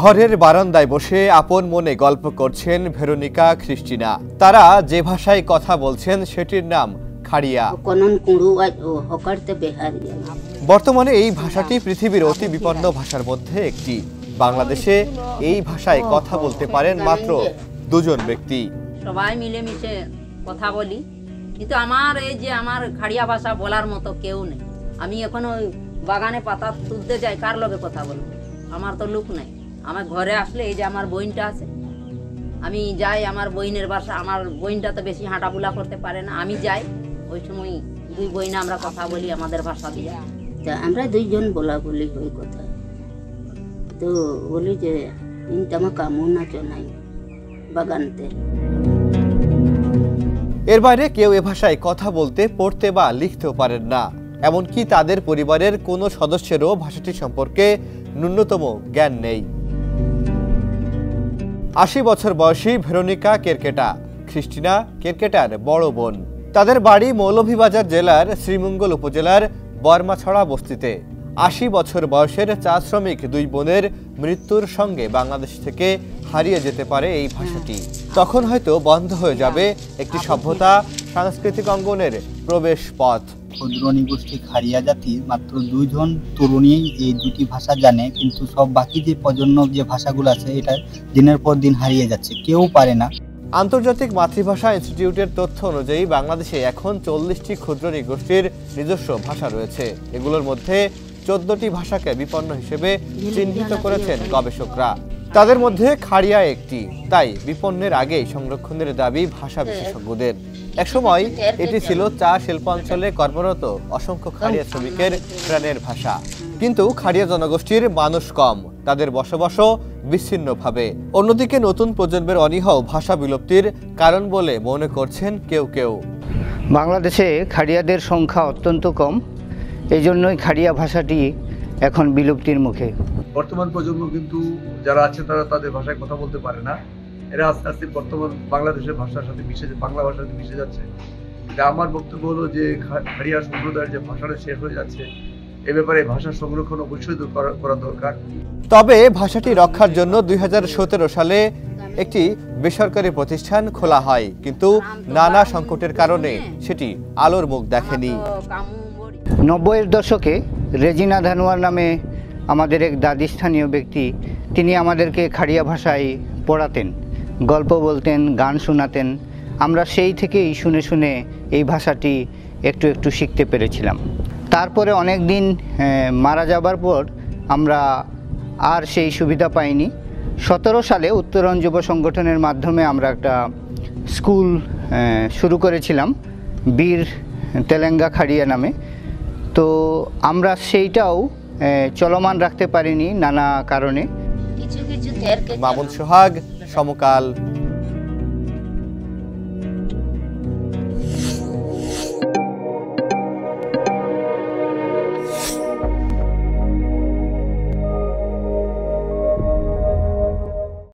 ঘরের বারান্দায় বসে আপন মনে গল্প করছেন ভেরোনিকা খ্রিস্টিনা। তারা যে ভাষায় কথা বলছেন সেটির নাম খাড়িয়া। বর্তমানে এই ভাষাটি পৃথিবীর অতি বিপন্ন ভাষার মধ্যে একটি। বাংলাদেশে এই ভাষায় কথা বলতে পারেন মাত্র 2 জন ব্যক্তি। সবাই মিলেমিশে কথা বলি, কিন্তু আমার এই যে আমার খাড়িয়া ভাষা বলার মতো কেউ নেই। আমি এখন ওই বাগানে পাতা তুলতে যাই, কার লগে কথা বলবো? আমার তো লোক নাই। আমার ঘরে আসলে এই যে আমার বোনটা আছে, আমি যাই আমার বোনের বাসা। আমার বোনটা তো বেশি হাঁটাবুলা করতে পারে না, আমি যাই, ওই সময় 2 বোনে আমরা কথা বলি আমাদের ভাষা দিয়ে। আমরা 2 জন বলা বলি হই কথা, তো বলি যে ইনটামা কামু না চনাই বাগানতে। এর বাইরে কেউ এ ভাষায় কথা বলতে, পড়তে বা লিখতেও পারেন না। এমনকি তাদের পরিবারের কোনো সদস্যেরও ভাষাটি সম্পর্কে ন্যূনতম জ্ঞান নেই। 80 বছর বয়সী ভেরোনিকা কেরকেটা খ্রিস্টিনা কেরকেটার বড় বোন। তাদের বাড়ি মৌলভীবাজার জেলার শ্রীমঙ্গল উপজেলার বর্মাছড়া বস্তিতে। 80 বছর বয়সের চা শ্রমিক 2 বোনের মৃত্যুর সঙ্গে বাংলাদেশ থেকে হারিয়ে যেতে পারে এই ভাষাটি। তখন হয়তো বন্ধ হয়ে যাবে একটি সভ্যতা, সাংস্কৃতিক অঙ্গনের প্রবেশ পথ। ক্ষুদ্র নিগোষ্ঠী খাড়িয়া জাতির মাত্র 2 জন তরুণী এই 2টি ভাষা জানে, কিন্তু সব বাকি যে প্রজন্ম যে ভাষাগুলো আছে এটা দিনের পর দিন হারিয়ে যাচ্ছে, কেউ পারে না। আন্তর্জাতিক মাতৃভাষা ইনস্টিটিউটের তথ্য অনুযায়ী বাংলাদেশে এখন 40টি ক্ষুদ্র নিগোষ্ঠীর নিজস্ব ভাষা রয়েছে। এগুলোর মধ্যে 14টি ভাষাকে বিপন্ন হিসেবে চিহ্নিত করেছেন গবেষকরা। তাদের মধ্যে খাড়িয়া একটি। তাই বিপন্নের আগেই সংরক্ষণের দাবি ভাষা বিশেষজ্ঞদের। একসময় এটি ছিল চা শিল্পাঞ্চলে কর্মরত অসংখ্য খাড়িয়া শ্রমিকের প্রাণের ভাষা। কিন্তু খাড়িয়া জনগোষ্ঠীর মানুষ কম, তাদের বসবাসও বিচ্ছিন্নভাবে। অন্যদিকে নতুন প্রজন্মের অনীহাও ভাষা বিলুপ্তির কারণ বলে মনে করছেন কেউ কেউ। বাংলাদেশে খাড়িয়াদের সংখ্যা অত্যন্ত কম, এই জন্যই খাড়িয়া ভাষাটি এখন বিলুপ্তির মুখে। বর্তমান প্রজন্ম কিন্তু যারা আছে তারা তাদের ভাষায় কথা বলতে পারে না। এরা আস্তে আস্তে বর্তমান বাংলাদেশের ভাষার সাথে বাংলা ভাষার সাথে মিশে যাচ্ছে। আমার বক্তব্য হলো যে খাড়িয়া সম্প্রদায়ের যে ভাষাটা শেষ হয়ে যাচ্ছে, এ ব্যাপারে ভাষা সংরক্ষণ অবশ্যই করা দরকার। তবে ভাষাটি রক্ষার জন্য 2017 সালে একটি বেসরকারি প্রতিষ্ঠান খোলা হয়, কিন্তু নানা সংকটের কারণে সেটি আলোর মুখ দেখেনি। 90-এর দশকে রেজিনা ধানোয়ার নামে আমাদের এক দাদি স্থানীয় ব্যক্তি, তিনি আমাদেরকে খাড়িয়া ভাষায় পড়াতেন, গল্প বলতেন, গান শোনাতেন। আমরা সেই থেকেই শুনে শুনে এই ভাষাটি একটু একটু শিখতে পেরেছিলাম। তারপরে অনেক দিন মারা যাবার পর আমরা আর সেই সুবিধা পাইনি। 17 সালে উত্তরণ যুব সংগঠনের মাধ্যমে আমরা একটা স্কুল শুরু করেছিলাম, বীর তেলেঙ্গা খাড়িয়া নামে। তো আমরা সেইটাও চলমান রাখতে পারিনি নানা কারণে। মামুন সোহাগ, সমকাল।